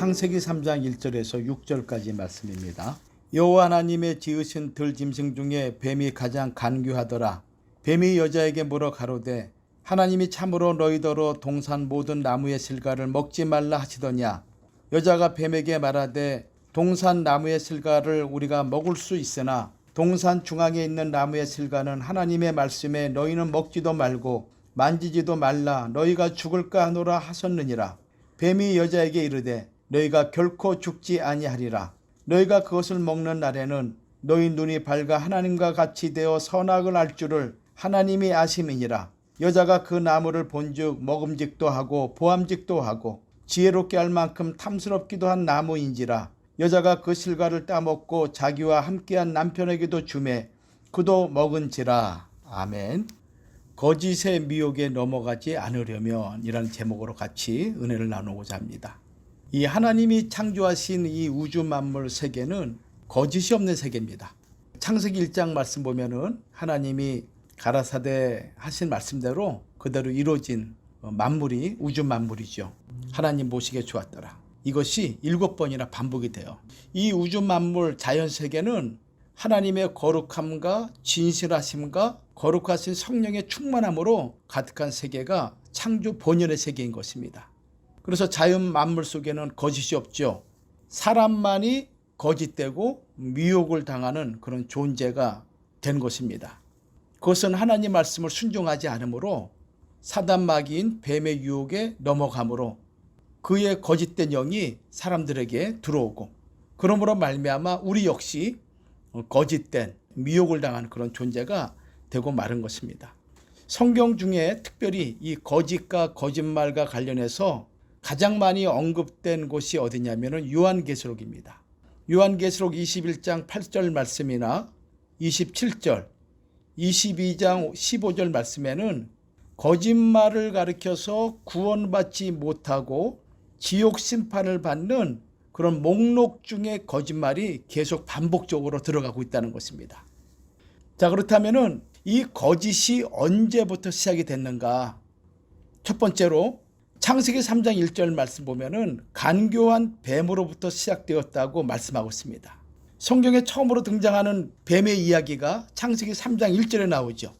창세기 3장 1절에서 6절까지 말씀입니다. 여호와 하나님의 지으신 들짐승 중에 뱀이 가장 간교하더라. 뱀이 여자에게 물어 가로되 하나님이 참으로 너희더러 동산 모든 나무의 실과를 먹지 말라 하시더냐. 여자가 뱀에게 말하되 동산 나무의 실과를 우리가 먹을 수 있으나 동산 중앙에 있는 나무의 실과는 하나님의 말씀에 너희는 먹지도 말고 만지지도 말라 너희가 죽을까 하노라 하셨느니라. 뱀이 여자에게 이르되 너희가 결코 죽지 아니하리라. 너희가 그것을 먹는 날에는 너희 눈이 밝아 하나님과 같이 되어 선악을 알 줄을 하나님이 아심이니라. 여자가 그 나무를 본즉 먹음직도 하고 보암직도 하고 지혜롭게 할 만큼 탐스럽기도 한 나무인지라. 여자가 그 실과를 따먹고 자기와 함께한 남편에게도 주매 그도 먹은지라. 아멘. 거짓의 미혹에 넘어가지 않으려면 이라는 제목으로 같이 은혜를 나누고자 합니다. 이 하나님이 창조하신 이 우주 만물 세계는 거짓이 없는 세계입니다. 창세기 1장 말씀 보면은 하나님이 가라사대 하신 말씀대로 그대로 이루어진 만물이 우주 만물이죠. 하나님 보시기에 좋았더라. 이것이 7번이나 반복이 돼요. 이 우주 만물 자연 세계는 하나님의 거룩함과 진실하심과 거룩하신 성령의 충만함으로 가득한 세계가 창조 본연의 세계인 것입니다. 그래서 자연 만물 속에는 거짓이 없죠. 사람만이 거짓되고 미혹을 당하는 그런 존재가 된 것입니다. 그것은 하나님 말씀을 순종하지 않으므로 사단 마귀인 뱀의 유혹에 넘어가므로 그의 거짓된 영이 사람들에게 들어오고 그러므로 말미암아 우리 역시 거짓된 미혹을 당하는 그런 존재가 되고 마른 것입니다. 성경 중에 특별히 이 거짓과 거짓말과 관련해서 가장 많이 언급된 곳이 어디냐면 요한계시록입니다. 요한계시록 21장 8절 말씀이나 27절, 22장 15절 말씀에는 거짓말을 가리켜서 구원받지 못하고 지옥 심판을 받는 그런 목록 중에 거짓말이 계속 반복적으로 들어가고 있다는 것입니다. 자, 그렇다면은 이 거짓이 언제부터 시작이 됐는가? 첫 번째로 창세기 3장 1절 말씀 보면은 간교한 뱀으로부터 시작되었다고 말씀하고 있습니다. 성경에 처음으로 등장하는 뱀의 이야기가 창세기 3장 1절에 나오죠.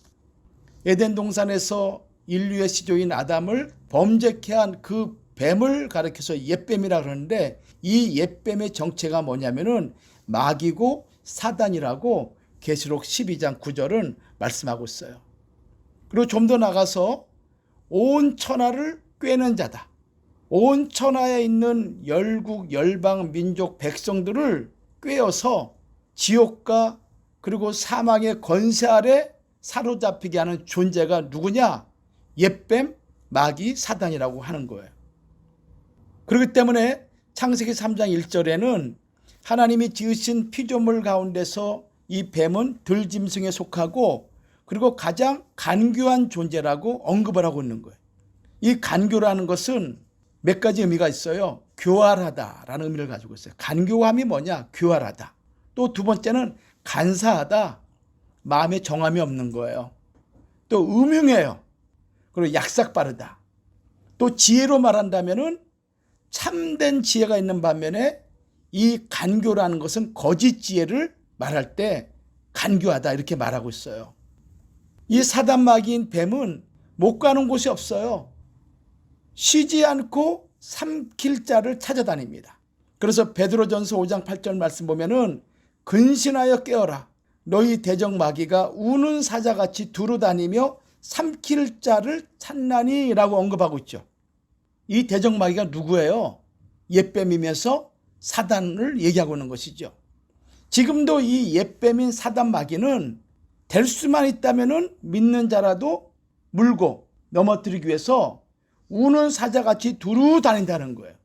에덴 동산에서 인류의 시조인 아담을 범죄케 한 그 뱀을 가리켜서 옛뱀이라 그러는데 이 옛뱀의 정체가 뭐냐면은 마귀고 사단이라고 계시록 12장 9절은 말씀하고 있어요. 그리고 좀 더 나가서 온 천하를 꿰는 자다. 온 천하에 있는 열국, 열방, 민족, 백성들을 꿰어서 지옥과 그리고 사망의 권세 아래 사로잡히게 하는 존재가 누구냐? 옛뱀, 마귀, 사단이라고 하는 거예요. 그렇기 때문에 창세기 3장 1절에는 하나님이 지으신 피조물 가운데서 이 뱀은 들짐승에 속하고 그리고 가장 간교한 존재라고 언급을 하고 있는 거예요. 이 간교라는 것은 몇 가지 의미가 있어요. 교활하다라는 의미를 가지고 있어요. 간교함이 뭐냐? 교활하다. 또 두 번째는 간사하다. 마음에 정함이 없는 거예요. 또 음흉해요. 그리고 약삭빠르다. 또 지혜로 말한다면은 참된 지혜가 있는 반면에 이 간교라는 것은 거짓 지혜를 말할 때 간교하다 이렇게 말하고 있어요. 이 사단 마귀인 뱀은 못 가는 곳이 없어요. 쉬지 않고 삼킬 자를 찾아다닙니다. 그래서 베드로전서 5장 8절 말씀 보면은 근신하여 깨어라. 너희 대적 마귀가 우는 사자같이 두루 다니며 삼킬 자를 찾나니 라고 언급하고 있죠. 이 대적 마귀가 누구예요? 옛뱀이면서 사단을 얘기하고 있는 것이죠. 지금도 이 옛뱀인 사단 마귀는 될 수만 있다면 믿는 자라도 물고 넘어뜨리기 위해서 우는 사자같이 두루 다닌다는 거예요.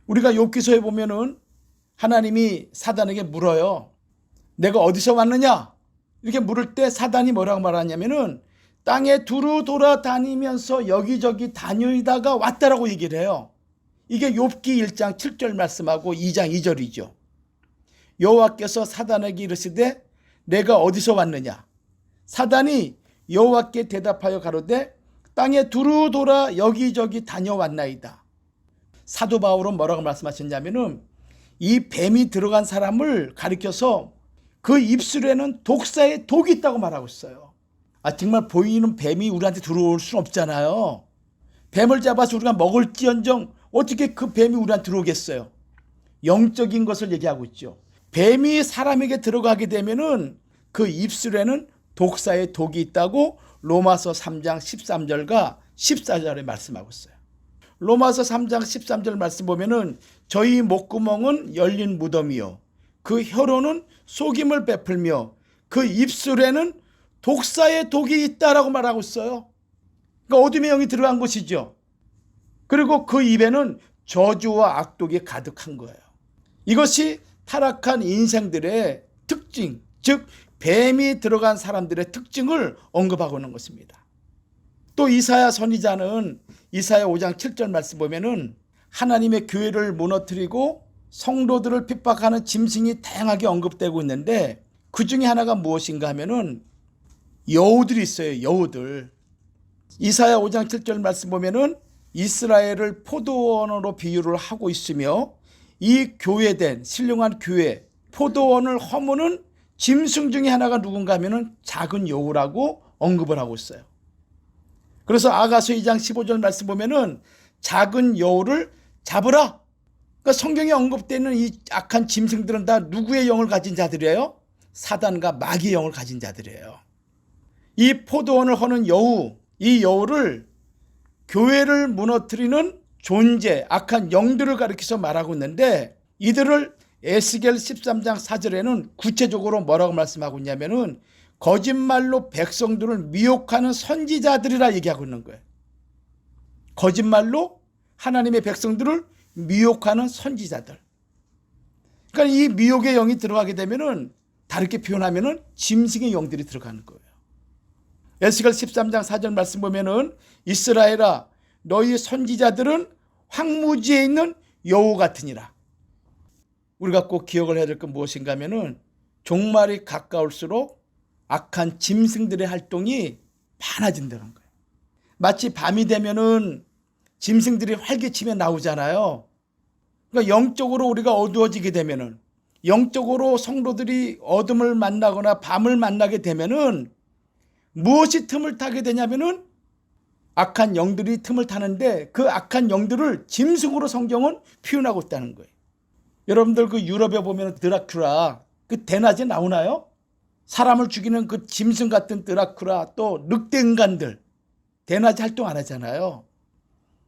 우리가 욥기서에 보면은 하나님이 사단에게 물어요. 내가 어디서 왔느냐? 이렇게 물을 때 사단이 뭐라고 말하냐면은 땅에 두루 돌아다니면서 여기저기 다니다가 왔다라고 얘기를 해요. 이게 욥기 1장 7절 말씀하고 2장 2절이죠. 여호와께서 사단에게 이르시되 내가 어디서 왔느냐? 사단이 여호와께 대답하여 가로되 땅에 두루 돌아 여기저기 다녀왔나이다. 사도 바울은 뭐라고 말씀하셨냐면은 이 뱀이 들어간 사람을 가리켜서 그 입술에는 독사의 독이 있다고 말하고 있어요. 정말 보이는 뱀이 우리한테 들어올 수는 없잖아요. 뱀을 잡아서 우리가 먹을지언정 어떻게 그 뱀이 우리한테 들어오겠어요. 영적인 것을 얘기하고 있죠. 뱀이 사람에게 들어가게 되면은 그 입술에는 독사의 독이 있다고 로마서 3장 13절과 14절에 말씀하고 있어요. 로마서 3장 13절 말씀 보면은 저희 목구멍은 열린 무덤이요 그 혀로는 속임을 베풀며 그 입술에는 독사의 독이 있다라고 말하고 있어요. 그러니까 어둠의 영이 들어간 것이죠. 그리고 그 입에는 저주와 악독이 가득한 거예요. 이것이 타락한 인생들의 특징, 즉 뱀이 들어간 사람들의 특징을 언급하고 있는 것입니다. 또 이사야 선지자는 이사야 5장 7절 말씀 보면은 하나님의 교회를 무너뜨리고 성도들을 핍박하는 짐승이 다양하게 언급되고 있는데 그 중에 하나가 무엇인가 하면은 여우들이 있어요. 여우들. 이사야 5장 7절 말씀 보면은 이스라엘을 포도원으로 비유를 하고 있으며 이 교회된 신령한 교회 포도원을 허무는 짐승 중에 하나가 누군가 하면은 작은 여우라고 언급을 하고 있어요. 그래서 아가서 2장 15절 말씀 보면은 작은 여우를 잡으라. 그러니까 성경에 언급되는 이 악한 짐승들은 다 누구의 영을 가진 자들이에요? 사단과 마귀의 영을 가진 자들이에요. 이 포도원을 허는 여우, 이 여우를 교회를 무너뜨리는 존재, 악한 영들을 가리켜서 말하고 있는데 이들을 에스겔 13장 4절에는 구체적으로 뭐라고 말씀하고 있냐면은 거짓말로 백성들을 미혹하는 선지자들이라 얘기하고 있는 거예요. 거짓말로 하나님의 백성들을 미혹하는 선지자들. 그러니까 이 미혹의 영이 들어가게 되면은 다르게 표현하면은 짐승의 영들이 들어가는 거예요. 에스겔 13장 4절 말씀 보면은 이스라엘아 너희 선지자들은 황무지에 있는 여우 같으니라. 우리가 꼭 기억을 해야 될 건 무엇인가 하면은 종말이 가까울수록 악한 짐승들의 활동이 많아진다는 거예요. 마치 밤이 되면은 짐승들이 활개치며 나오잖아요. 그러니까 영적으로 우리가 어두워지게 되면은 영적으로 성도들이 어둠을 만나거나 밤을 만나게 되면은 무엇이 틈을 타게 되냐면은 악한 영들이 틈을 타는데 그 악한 영들을 짐승으로 성경은 표현하고 있다는 거예요. 여러분들 그 유럽에 보면 드라큘라 그 대낮에 나오나요? 사람을 죽이는 그 짐승 같은 드라큘라 또 늑대 인간들 대낮에 활동 안 하잖아요.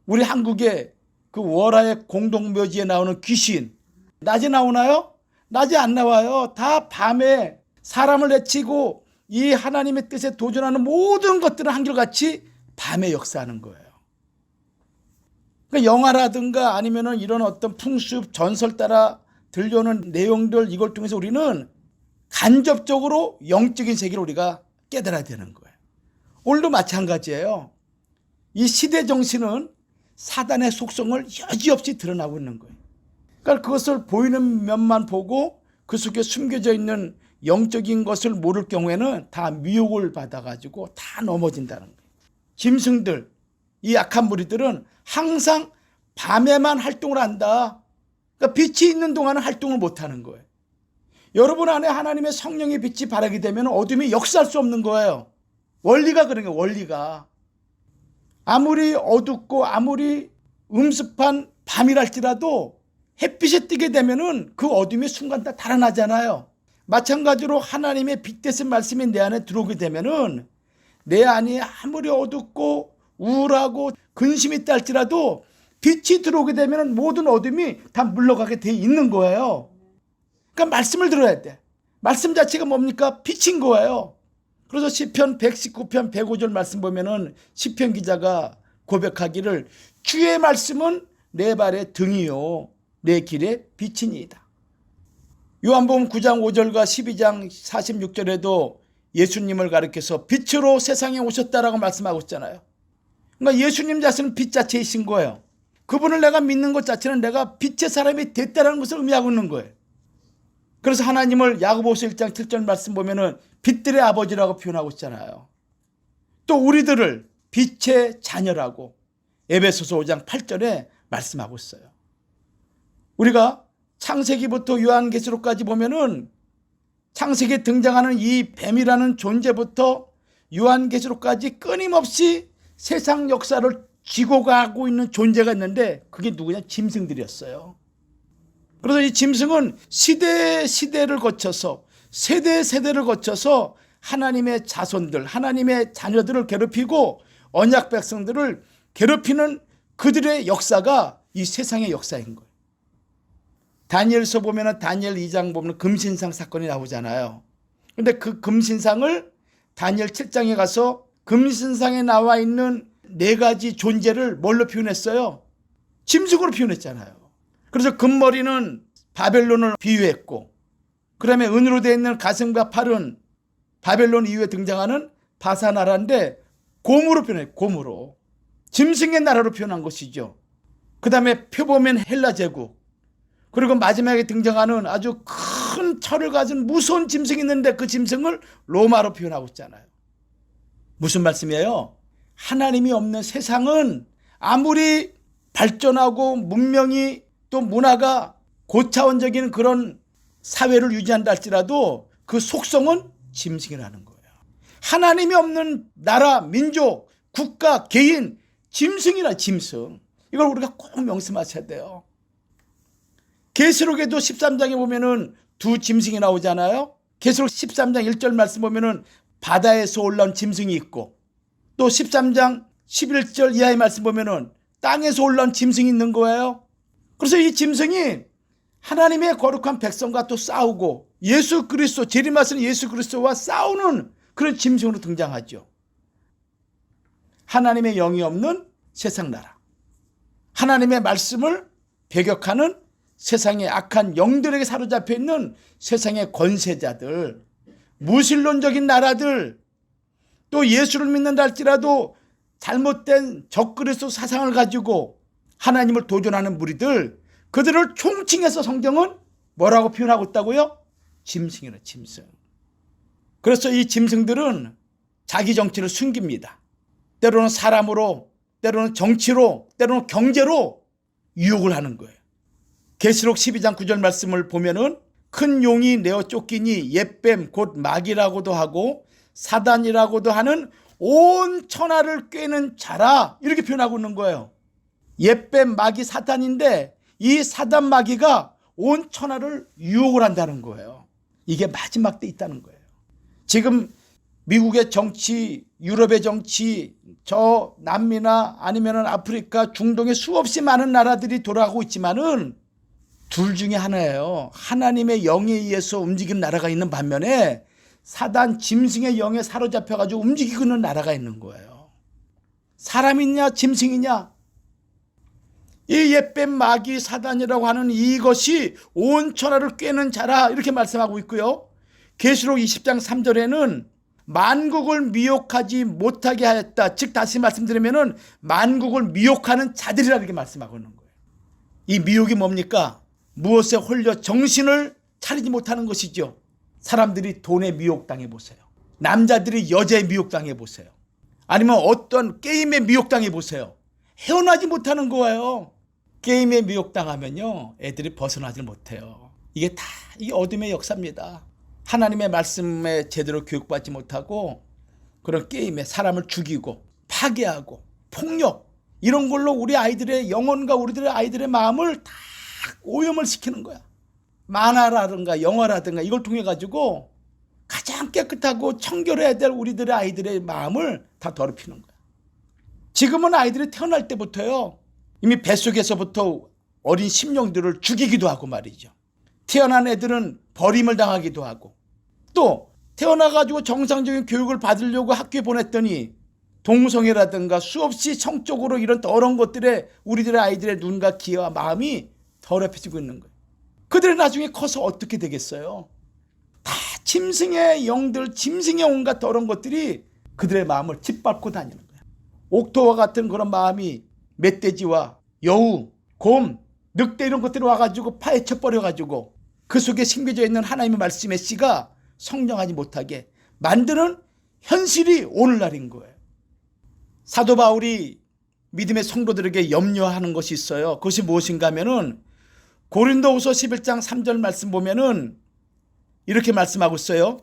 우리 한국의 그 월화의 공동묘지에 나오는 귀신 낮에 나오나요? 낮에 안 나와요. 다 밤에 사람을 해치고 이 하나님의 뜻에 도전하는 모든 것들은 한결같이 밤에 역사하는 거예요. 그러니까 영화라든가 아니면은 이런 어떤 풍습 전설 따라 들려오는 내용들 이걸 통해서 우리는 간접적으로 영적인 세계를 우리가 깨달아야 되는 거예요. 오늘도 마찬가지예요. 이 시대 정신은 사단의 속성을 여지없이 드러나고 있는 거예요. 그러니까 그것을 보이는 면만 보고 그 속에 숨겨져 있는 영적인 것을 모를 경우에는 다 미혹을 받아가지고 다 넘어진다는 거예요. 짐승들, 이 악한 무리들은 항상 밤에만 활동을 한다. 그러니까 빛이 있는 동안은 활동을 못하는 거예요. 여러분 안에 하나님의 성령의 빛이 바라게 되면 어둠이 역사할 수 없는 거예요. 원리가 그런 거예요. 원리가. 아무리 어둡고 아무리 음습한 밤이랄지라도 햇빛이 뜨게 되면은 그 어둠이 순간 다 달아나잖아요. 마찬가지로 하나님의 빛대신 말씀이 내 안에 들어오게 되면은 내 안이 아무리 어둡고 우울하고 근심이 있다 할지라도 빛이 들어오게 되면 모든 어둠이 다 물러가게 돼 있는 거예요. 그러니까 말씀을 들어야 돼. 말씀 자체가 뭡니까? 빛인 거예요. 그래서 시편 119편 105절 말씀 보면은 시편 기자가 고백하기를 주의 말씀은 내 발의 등이요 내 길의 빛이니이다. 요한복음 9장 5절과 12장 46절에도 예수님을 가리켜서 빛으로 세상에 오셨다라고 말씀하고 있잖아요. 그러니까 예수님 자신은 빛 자체이신 거예요. 그분을 내가 믿는 것 자체는 내가 빛의 사람이 됐다는 것을 의미하고 있는 거예요. 그래서 하나님을 야고보서 1장 7절 말씀 보면은 빛들의 아버지라고 표현하고 있잖아요. 또 우리들을 빛의 자녀라고 에베소서 5장 8절에 말씀하고 있어요. 우리가 창세기부터 요한계시록까지 보면은 창세기에 등장하는 이 뱀이라는 존재부터 요한계시록까지 끊임없이 세상 역사를 쥐고 가고 있는 존재가 있는데 그게 누구냐? 짐승들이었어요. 그래서 이 짐승은 시대를 거쳐서 세대를 거쳐서 하나님의 자손들, 하나님의 자녀들을 괴롭히고 언약 백성들을 괴롭히는 그들의 역사가 이 세상의 역사인 거예요. 다니엘서 보면 다니엘 2장 보면 금신상 사건이 나오잖아요. 그런데 그 금신상을 다니엘 7장에 가서 금신상에 나와 있는 4가지 존재를 뭘로 표현했어요? 짐승으로 표현했잖아요. 그래서 금머리는 바벨론을 비유했고, 그 다음에 은으로 되어 있는 가슴과 팔은 바벨론 이후에 등장하는 바사 나라인데 곰으로 표현했고, 곰으로. 짐승의 나라로 표현한 것이죠. 그 다음에 표범인 헬라 제국, 그리고 마지막에 등장하는 아주 큰 철을 가진 무서운 짐승이 있는데 그 짐승을 로마로 표현하고 있잖아요. 무슨 말씀이에요? 하나님이 없는 세상은 아무리 발전하고 문명이 또 문화가 고차원적인 그런 사회를 유지한다 할지라도 그 속성은 짐승이라는 거예요. 하나님이 없는 나라, 민족, 국가, 개인, 짐승이라 짐승. 이걸 우리가 꼭 명심하셔야 돼요. 계시록에도 13장에 보면은 2 짐승이 나오잖아요. 계시록 13장 1절 말씀 보면은 바다에서 올라온 짐승이 있고, 또 13장 11절 이하의 말씀 보면은 땅에서 올라온 짐승이 있는 거예요. 그래서 이 짐승이 하나님의 거룩한 백성과 또 싸우고 예수 그리스도, 재림하시는 예수 그리스도와 싸우는 그런 짐승으로 등장하죠. 하나님의 영이 없는 세상 나라, 하나님의 말씀을 배격하는 세상의 악한 영들에게 사로잡혀 있는 세상의 권세자들, 무신론적인 나라들, 또 예수를 믿는다 할지라도 잘못된 적그리스도 사상을 가지고 하나님을 도전하는 무리들, 그들을 총칭해서 성경은 뭐라고 표현하고 있다고요? 짐승이라, 짐승. 그래서 이 짐승들은 자기 정치를 숨깁니다. 때로는 사람으로, 때로는 정치로, 때로는 경제로 유혹을 하는 거예요. 계시록 12장 9절 말씀을 보면은 큰 용이 내어 쫓기니 옛뱀 곧 마귀라고도 하고 사단이라고도 하는 온 천하를 꿰는 자라, 이렇게 표현하고 있는 거예요. 옛뱀 마귀 사단인데 이 사단 마귀가 온 천하를 유혹을 한다는 거예요. 이게 마지막 때 있다는 거예요. 지금 미국의 정치, 유럽의 정치, 저 남미나 아니면 아프리카, 중동의 수없이 많은 나라들이 돌아가고 있지만은 둘 중에 하나예요. 하나님의 영에 의해서 움직이는 나라가 있는 반면에 사단 짐승의 영에 사로잡혀가지고 움직이고 있는 나라가 있는 거예요. 사람이냐 짐승이냐? 이 옛뱀 마귀 사단이라고 하는 이것이 온 천하를 꿰는 자라, 이렇게 말씀하고 있고요. 계시록 20장 3절에는 만국을 미혹하지 못하게 하였다. 즉 다시 말씀드리면은 만국을 미혹하는 자들이라 이렇게 말씀하고 있는 거예요. 이 미혹이 뭡니까? 무엇에 홀려 정신을 차리지 못하는 것이죠. 사람들이 돈에 미혹당해 보세요. 남자들이 여자에 미혹당해 보세요. 아니면 어떤 게임에 미혹당해 보세요. 헤어나지 못하는 거예요. 게임에 미혹당하면요, 애들이 벗어나지 못해요. 이게 어둠의 역사입니다. 하나님의 말씀에 제대로 교육받지 못하고 그런 게임에 사람을 죽이고 파괴하고 폭력, 이런 걸로 우리 아이들의 영혼과 우리들의 아이들의 마음을 다 오염을 시키는 거야. 만화라든가 영화라든가 이걸 통해 가지고 가장 깨끗하고 청결해야 될 우리들의 아이들의 마음을 다 더럽히는 거야. 지금은 아이들이 태어날 때부터요, 이미 뱃속에서부터 어린 심령들을 죽이기도 하고 말이죠. 태어난 애들은 버림을 당하기도 하고, 또 태어나가지고 정상적인 교육을 받으려고 학교에 보냈더니 동성애라든가 수없이 성적으로 이런 더러운 것들에 우리들의 아이들의 눈과 귀와 마음이 더럽혀지고 있는 거예요. 그들은 나중에 커서 어떻게 되겠어요? 다 짐승의 영들, 짐승의 온갖 더러운 것들이 그들의 마음을 짓밟고 다니는 거예요. 옥토와 같은 그런 마음이 멧돼지와 여우, 곰, 늑대 이런 것들이 와가지고 파헤쳐 버려가지고 그 속에 심겨져 있는 하나님의 말씀의 씨가 성장하지 못하게 만드는 현실이 오늘날인 거예요. 사도 바울이 믿음의 성도들에게 염려하는 것이 있어요. 그것이 무엇인가 하면은 고린도후서 11장 3절 말씀 보면은 이렇게 말씀하고 있어요.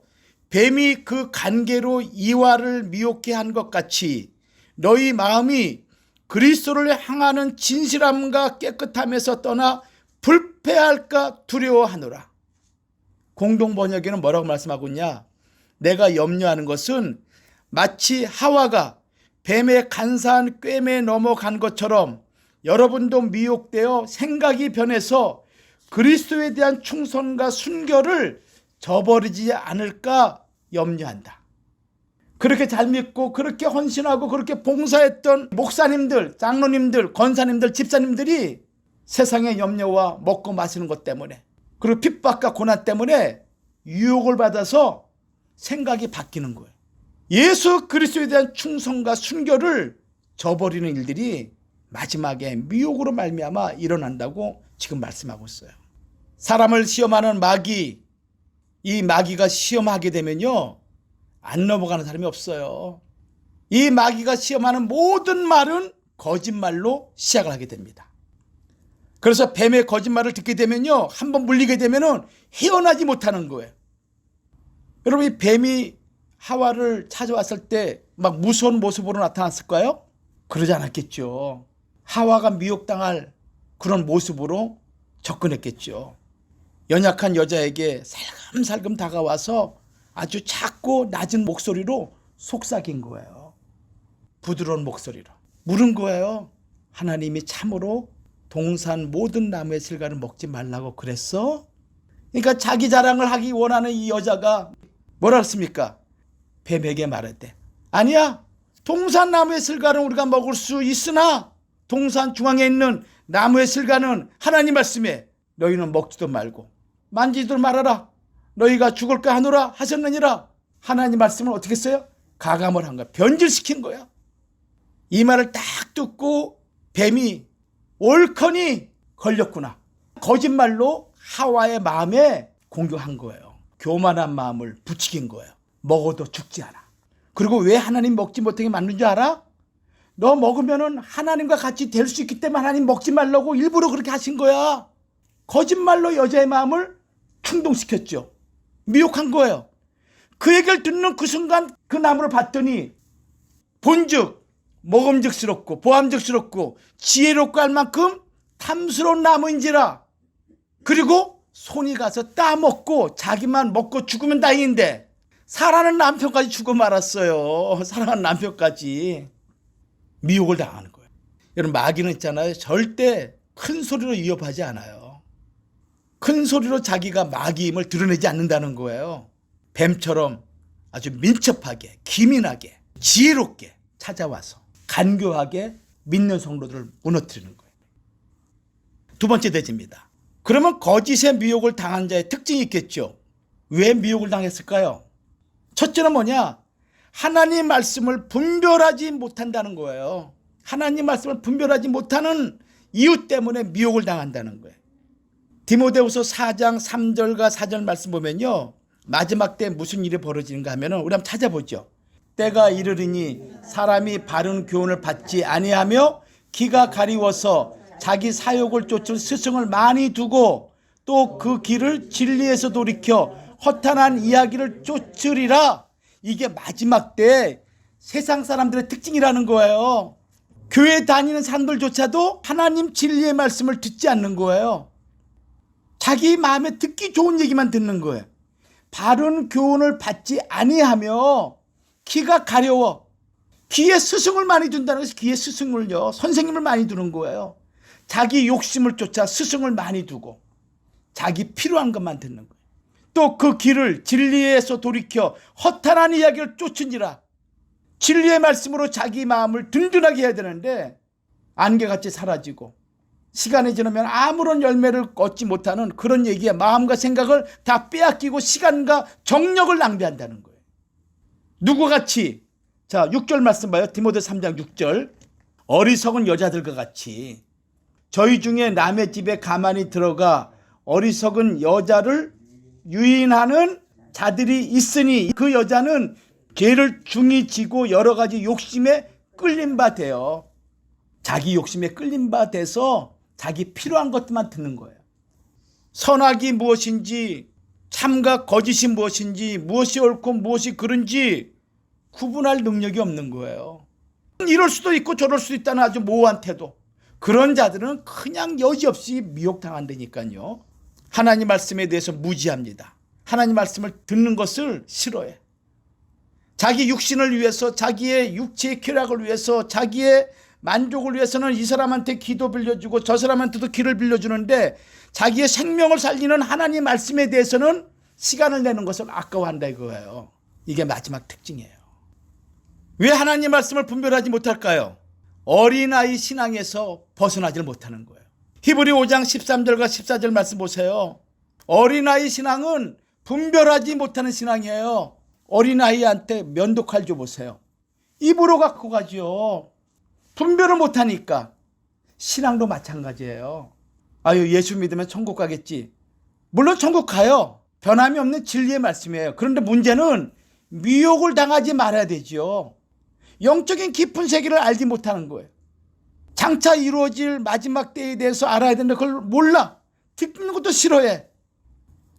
뱀이 그 간계로 이와를 미혹해 한 것 같이 너희 마음이 그리스도를 향하는 진실함과 깨끗함에서 떠나 불패할까 두려워하노라. 공동번역에는 뭐라고 말씀하고 있냐? 내가 염려하는 것은 마치 하와가 뱀의 간사한 꿰매에 넘어간 것처럼 여러분도 미혹되어 생각이 변해서 그리스도에 대한 충성과 순결을 저버리지 않을까 염려한다. 그렇게 잘 믿고 그렇게 헌신하고 그렇게 봉사했던 목사님들, 장로님들, 권사님들, 집사님들이 세상의 염려와 먹고 마시는 것 때문에 그리고 핍박과 고난 때문에 유혹을 받아서 생각이 바뀌는 거예요. 예수 그리스도에 대한 충성과 순결을 저버리는 일들이 마지막에 미혹으로 말미암아 일어난다고 지금 말씀하고 있어요. 사람을 시험하는 마귀, 이 마귀가 시험하게 되면요 안 넘어가는 사람이 없어요. 이 마귀가 시험하는 모든 말은 거짓말로 시작을 하게 됩니다. 그래서 뱀의 거짓말을 듣게 되면요 한번 물리게 되면은 헤어나지 못하는 거예요. 여러분, 이 뱀이 하와를 찾아왔을 때 막 무서운 모습으로 나타났을까요? 그러지 않았겠죠. 하와가 미혹당할 그런 모습으로 접근했겠죠. 연약한 여자에게 살금살금 다가와서 아주 작고 낮은 목소리로 속삭인 거예요. 부드러운 목소리로 물은 거예요. 하나님이 참으로 동산 모든 나무의 실과를 먹지 말라고 그랬어? 그러니까 자기 자랑을 하기 원하는 이 여자가 뭐라 했습니까? 뱀에게 말했대. 아니야, 동산 나무의 실과는 우리가 먹을 수 있으나 동산 중앙에 있는 나무의 실과는 하나님 말씀에 너희는 먹지도 말고 만지지도 말아라. 너희가 죽을까 하노라 하셨느니라. 하나님 말씀을 어떻게 했어요? 가감을 한 거야. 변질시킨 거야. 이 말을 딱 듣고 뱀이 옳거니 걸렸구나. 거짓말로 하와의 마음에 공격한 거예요. 교만한 마음을 부추긴 거예요. 먹어도 죽지 않아. 그리고 왜 하나님 먹지 못하게 만든 줄 알아? 너 먹으면은 하나님과 같이 될 수 있기 때문에 하나님 먹지 말라고 일부러 그렇게 하신 거야. 거짓말로 여자의 마음을 충동시켰죠. 미혹한 거예요. 그 얘기를 듣는 그 순간 그 나무를 봤더니 본즉 먹음직스럽고 보암직스럽고 지혜롭고 할 만큼 탐스러운 나무인지라. 그리고 손이 가서 따먹고 자기만 먹고 죽으면 다행인데 사랑하는 남편까지 죽어 말았어요. 사랑하는 남편까지. 미혹을 당하는 거예요. 여러분, 마귀는 있잖아요. 절대 큰 소리로 위협하지 않아요. 큰 소리로 자기가 마귀임을 드러내지 않는다는 거예요. 뱀처럼 아주 민첩하게, 기민하게, 지혜롭게 찾아와서 간교하게 믿는 성도들을 무너뜨리는 거예요. 두 번째 대지입니다. 그러면 거짓의 미혹을 당한 자의 특징이 있겠죠. 왜 미혹을 당했을까요? 첫째는 뭐냐? 하나님 말씀을 분별하지 못한다는 거예요. 하나님 말씀을 분별하지 못하는 이유 때문에 미혹을 당한다는 거예요. 디모데후서 4장 3절과 4절 말씀 보면요, 마지막 때 무슨 일이 벌어지는가 하면은 우리 한번 찾아보죠. 때가 이르리니 사람이 바른 교훈을 받지 아니하며 기가 가리워서 자기 사욕을 쫓을 스승을 많이 두고 또 그 길을 진리에서 돌이켜 허탄한 이야기를 쫓으리라. 이게 마지막 때 세상 사람들의 특징이라는 거예요. 교회 다니는 사람들조차도 하나님 진리의 말씀을 듣지 않는 거예요. 자기 마음에 듣기 좋은 얘기만 듣는 거예요. 바른 교훈을 받지 아니하며 귀가 가려워. 귀에 스승을 많이 둔다는 것이 귀에 스승을요, 선생님을 많이 두는 거예요. 자기 욕심을 쫓아 스승을 많이 두고 자기 필요한 것만 듣는 거예요. 또 그 길을 진리에서 돌이켜 허탄한 이야기를 쫓으니라. 진리의 말씀으로 자기 마음을 든든하게 해야 되는데 안개같이 사라지고 시간이 지나면 아무런 열매를 얻지 못하는 그런 얘기에 마음과 생각을 다 빼앗기고 시간과 정력을 낭비한다는 거예요. 누구같이, 자 6절 말씀 봐요. 디모데 3장 6절. 어리석은 여자들과 같이 저희 중에 남의 집에 가만히 들어가 어리석은 여자를 유인하는 자들이 있으니 그 여자는 죄를 중히 지고 여러 가지 욕심에 끌린 바 돼요. 자기 욕심에 끌린 바 돼서 자기 필요한 것들만 듣는 거예요. 선악이 무엇인지, 참과 거짓이 무엇인지, 무엇이 옳고 무엇이 그른지 구분할 능력이 없는 거예요. 이럴 수도 있고 저럴 수도 있다는 아주 모호한 태도. 그런 자들은 그냥 여지없이 미혹당한다니까요. 하나님 말씀에 대해서 무지합니다. 하나님 말씀을 듣는 것을 싫어해. 자기 육신을 위해서, 자기의 육체의 쾌락을 위해서, 자기의 만족을 위해서는 이 사람한테 기도 빌려주고 저 사람한테도 길을 빌려주는데 자기의 생명을 살리는 하나님 말씀에 대해서는 시간을 내는 것을 아까워한다 이거예요. 이게 마지막 특징이에요. 왜 하나님 말씀을 분별하지 못할까요? 어린아이 신앙에서 벗어나질 못하는 거예요. 히브리 5장 13절과 14절 말씀 보세요. 어린아이 신앙은 분별하지 못하는 신앙이에요. 어린아이한테 면도칼 줘보세요. 입으로 갖고 가죠. 분별을 못하니까. 신앙도 마찬가지예요. 아유, 예수 믿으면 천국 가겠지. 물론 천국 가요. 변함이 없는 진리의 말씀이에요. 그런데 문제는 미혹을 당하지 말아야 되죠. 영적인 깊은 세계를 알지 못하는 거예요. 장차 이루어질 마지막 때에 대해서 알아야 되는데 그걸 몰라. 듣는 것도 싫어해.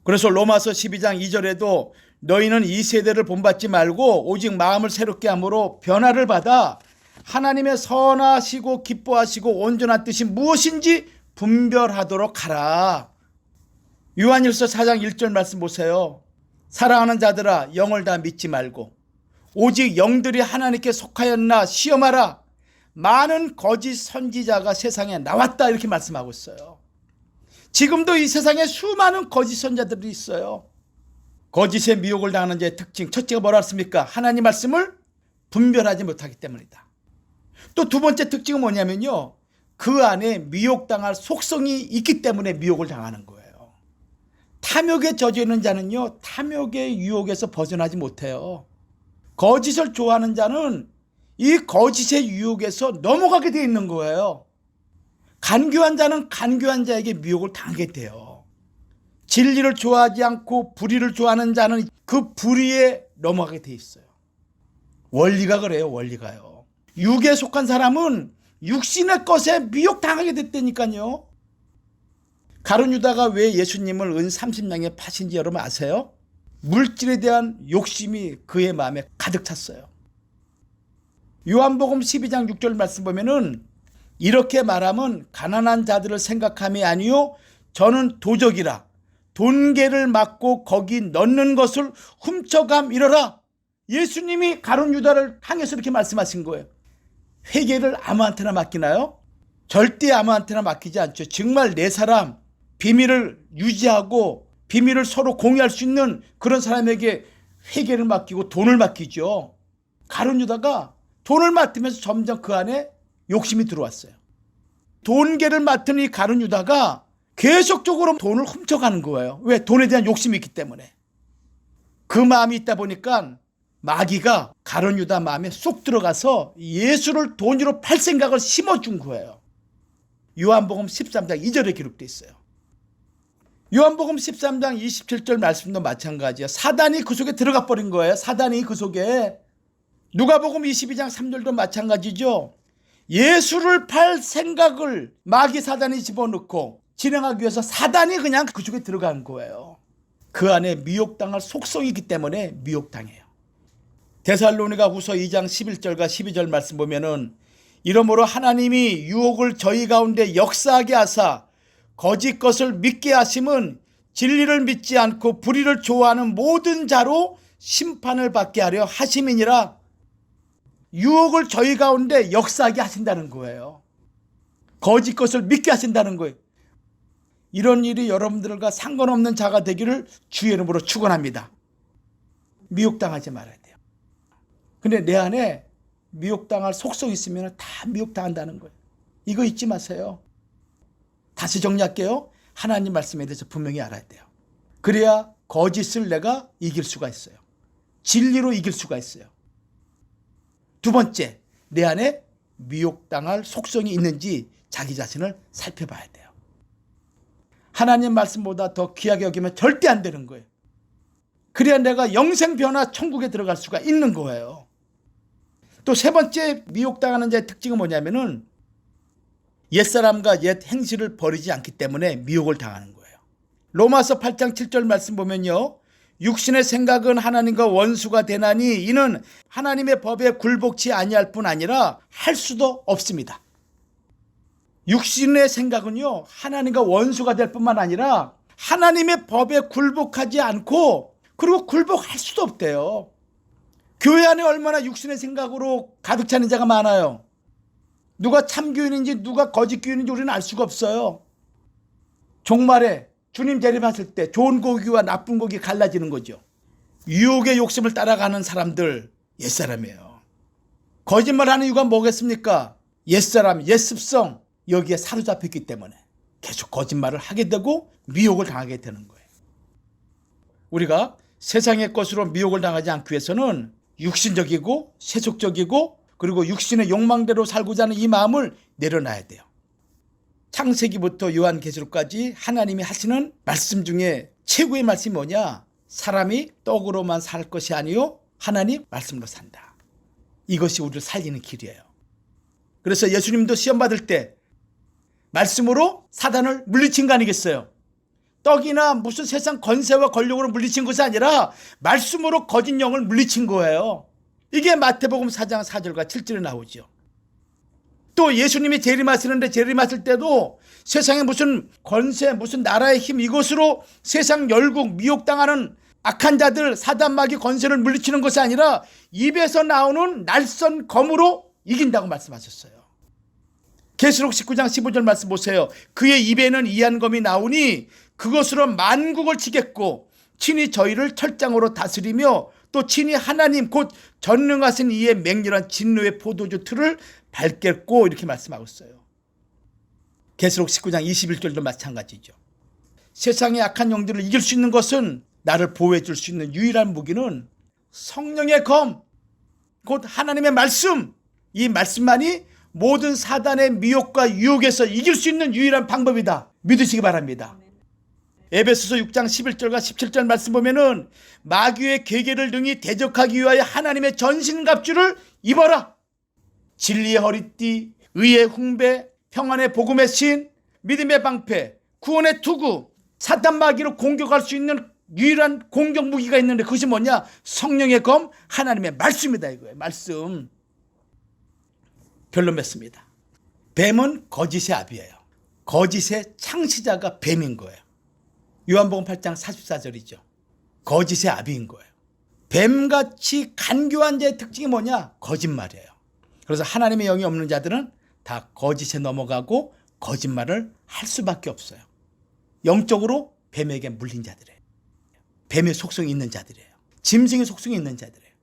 그래서 로마서 12장 2절에도 너희는 이 세대를 본받지 말고 오직 마음을 새롭게 함으로 변화를 받아 하나님의 선하시고 기뻐하시고 온전한 뜻이 무엇인지 분별하도록 하라. 요한일서 4장 1절 말씀 보세요. 사랑하는 자들아, 영을 다 믿지 말고 오직 영들이 하나님께 속하였나 시험하라. 많은 거짓 선지자가 세상에 나왔다 이렇게 말씀하고 있어요. 지금도 이 세상에 수많은 거짓 선지자들이 있어요. 거짓의 미혹을 당하는 자의 특징 첫째가 뭐라 했습니까? 하나님 말씀을 분별하지 못하기 때문이다. 또 두 번째 특징은 뭐냐면요, 그 안에 미혹당할 속성이 있기 때문에 미혹을 당하는 거예요. 탐욕에 젖어 있는 자는요, 탐욕의 유혹에서 벗어나지 못해요. 거짓을 좋아하는 자는 이 거짓의 유혹에서 넘어가게 되어 있는 거예요. 간교한 자는 간교한 자에게 미혹을 당하게 돼요. 진리를 좋아하지 않고 불의를 좋아하는 자는 그 불의에 넘어가게 되어 있어요. 원리가 그래요. 원리가요. 육에 속한 사람은 육신의 것에 미혹당하게 됐다니까요. 가룟 유다가 왜 예수님을 은 30냥에 파신지 여러분 아세요? 물질에 대한 욕심이 그의 마음에 가득 찼어요. 요한복음 12장 6절 말씀 보면은 이렇게 말하면 가난한 자들을 생각함이 아니요 저는 도적이라 돈계를 맞고 거기 넣는 것을 훔쳐감이러라. 예수님이 가룟 유다를 향해서 이렇게 말씀하신 거예요. 회개를 아무한테나 맡기나요? 절대 아무한테나 맡기지 않죠. 정말 네 사람 비밀을 유지하고 비밀을 서로 공유할 수 있는 그런 사람에게 회개를 맡기고 돈을 맡기죠. 가룟 유다가 돈을 맡으면서 점점 그 안에 욕심이 들어왔어요. 돈계를 맡은 이 가룟 유다가 계속적으로 돈을 훔쳐가는 거예요. 왜? 돈에 대한 욕심이 있기 때문에. 그 마음이 있다 보니까 마귀가 가룟 유다 마음에 쏙 들어가서 예수를 돈으로 팔 생각을 심어준 거예요. 요한복음 13장 2절에 기록되어 있어요. 요한복음 13장 27절 말씀도 마찬가지예요. 사단이 그 속에 들어가 버린 거예요. 사단이 그 속에. 누가복음 22장 3절도 마찬가지죠. 예수를 팔 생각을 마귀 사단이 집어넣고 진행하기 위해서 사단이 그냥 그 속에 들어간 거예요. 그 안에 미혹당할 속성이 있기 때문에 미혹당해요. 데살로니가 후서 2장 11절과 12절 말씀 보면은 이러므로 하나님이 유혹을 저희 가운데 역사하게 하사 거짓 것을 믿게 하심은 진리를 믿지 않고 불의를 좋아하는 모든 자로 심판을 받게 하려 하심이니라. 유혹을 저희 가운데 역사하게 하신다는 거예요. 거짓 것을 믿게 하신다는 거예요. 이런 일이 여러분들과 상관없는 자가 되기를 주의 이름으로 축원합니다. 미혹당하지 말아야 돼요. 근데 내 안에 미혹당할 속성이 있으면 다 미혹당한다는 거예요. 이거 잊지 마세요. 다시 정리할게요. 하나님 말씀에 대해서 분명히 알아야 돼요. 그래야 거짓을 내가 이길 수가 있어요. 진리로 이길 수가 있어요. 두 번째, 내 안에 미혹당할 속성이 있는지 자기 자신을 살펴봐야 돼요. 하나님 말씀보다 더 귀하게 여기면 절대 안 되는 거예요. 그래야 내가 영생 변화 천국에 들어갈 수가 있는 거예요. 또 세 번째 미혹당하는 자의 특징은 뭐냐면은 옛사람과 옛 행실을 버리지 않기 때문에 미혹을 당하는 거예요. 로마서 8장 7절 말씀 보면요. 육신의 생각은 하나님과 원수가 되나니 이는 하나님의 법에 굴복치 아니할 뿐 아니라 할 수도 없습니다. 육신의 생각은요, 하나님과 원수가 될 뿐만 아니라 하나님의 법에 굴복하지 않고 그리고 굴복할 수도 없대요. 교회 안에 얼마나 육신의 생각으로 가득 차는 자가 많아요. 누가 참교인인지 누가 거짓교인인지 우리는 알 수가 없어요. 종말에 주님 재림하실 때 좋은 고기와 나쁜 고기 갈라지는 거죠. 유혹의 욕심을 따라가는 사람들 옛사람이에요. 거짓말하는 이유가 뭐겠습니까? 옛사람, 옛습성 여기에 사로잡혔기 때문에 계속 거짓말을 하게 되고 미혹을 당하게 되는 거예요. 우리가 세상의 것으로 미혹을 당하지 않기 위해서는 육신적이고 세속적이고 그리고 육신의 욕망대로 살고자 하는 이 마음을 내려놔야 돼요. 창세기부터 요한계시록까지 하나님이 하시는 말씀 중에 최고의 말씀이 뭐냐? 사람이 떡으로만 살 것이 아니요 하나님 말씀으로 산다. 이것이 우리를 살리는 길이에요. 그래서 예수님도 시험 받을 때 말씀으로 사단을 물리친 거 아니겠어요? 떡이나 무슨 세상 권세와 권력으로 물리친 것이 아니라 말씀으로 거짓 영을 물리친 거예요. 이게 마태복음 4장 4절과 7절에 나오죠. 또 예수님이 재림하시는데 재림하실 때도 세상에 무슨 권세, 무슨 나라의 힘 이것으로 세상 열국 미혹당하는 악한 자들 사단마귀 권세를 물리치는 것이 아니라 입에서 나오는 날선 검으로 이긴다고 말씀하셨어요. 계시록 19장 15절 말씀 보세요. 그의 입에는 이한 검이 나오니 그것으로 만국을 치겠고 친히 저희를 철장으로 다스리며 또 친히 하나님 곧 전능하신 이의 맹렬한 진노의 포도주 틀을 밟겠고 이렇게 말씀하고 있어요. 계시록 19장 21절도 마찬가지죠. 세상의 악한 영들을 이길 수 있는 것은 나를 보호해 줄 수 있는 유일한 무기는 성령의 검, 곧 하나님의 말씀, 이 말씀만이 모든 사단의 미혹과 유혹에서 이길 수 있는 유일한 방법이다. 믿으시기 바랍니다. 에베소서 6장 11절과 17절 말씀 보면은 마귀의 계계를 능히 대적하기 위하여 하나님의 전신갑주를 입어라. 진리의 허리띠, 의의 훈배, 평안의 복음의 신, 믿음의 방패, 구원의 투구, 사단 마귀로 공격할 수 있는 유일한 공격 무기가 있는데 그것이 뭐냐? 성령의 검, 하나님의 말씀이다 이거예요. 말씀. 결론 맺습니다. 뱀은 거짓의 아비예요. 거짓의 창시자가 뱀인 거예요. 요한복음 8장 44절이죠. 거짓의 아비인 거예요. 뱀같이 간교한 자의 특징이 뭐냐? 거짓말이에요. 그래서 하나님의 영이 없는 자들은 다 거짓에 넘어가고 거짓말을 할 수밖에 없어요. 영적으로 뱀에게 물린 자들이에요. 뱀의 속성이 있는 자들이에요. 짐승의 속성이 있는 자들이에요.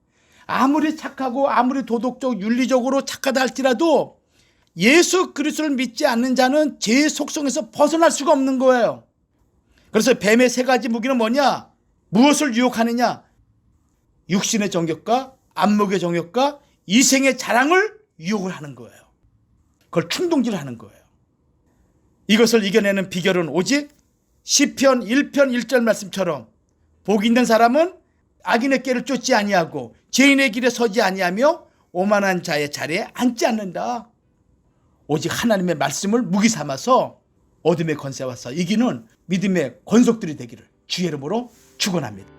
아무리 착하고 아무리 도덕적 윤리적으로 착하다 할지라도 예수 그리스도를 믿지 않는 자는 죄의 속성에서 벗어날 수가 없는 거예요. 그래서 뱀의 세 가지 무기는 뭐냐? 무엇을 유혹하느냐? 육신의 정욕과 안목의 정욕과 이생의 자랑을 유혹을 하는 거예요. 그걸 충동질을 하는 거예요. 이것을 이겨내는 비결은 오직 시편 1편 1절 말씀처럼 복 있는 사람은 악인의 길을 쫓지 아니하고 죄인의 길에 서지 아니하며 오만한 자의 자리에 앉지 않는다. 오직 하나님의 말씀을 무기 삼아서 어둠의 권세와 싸워 이기는 믿음의 권속들이 되기를 주의 이름으로 축원합니다.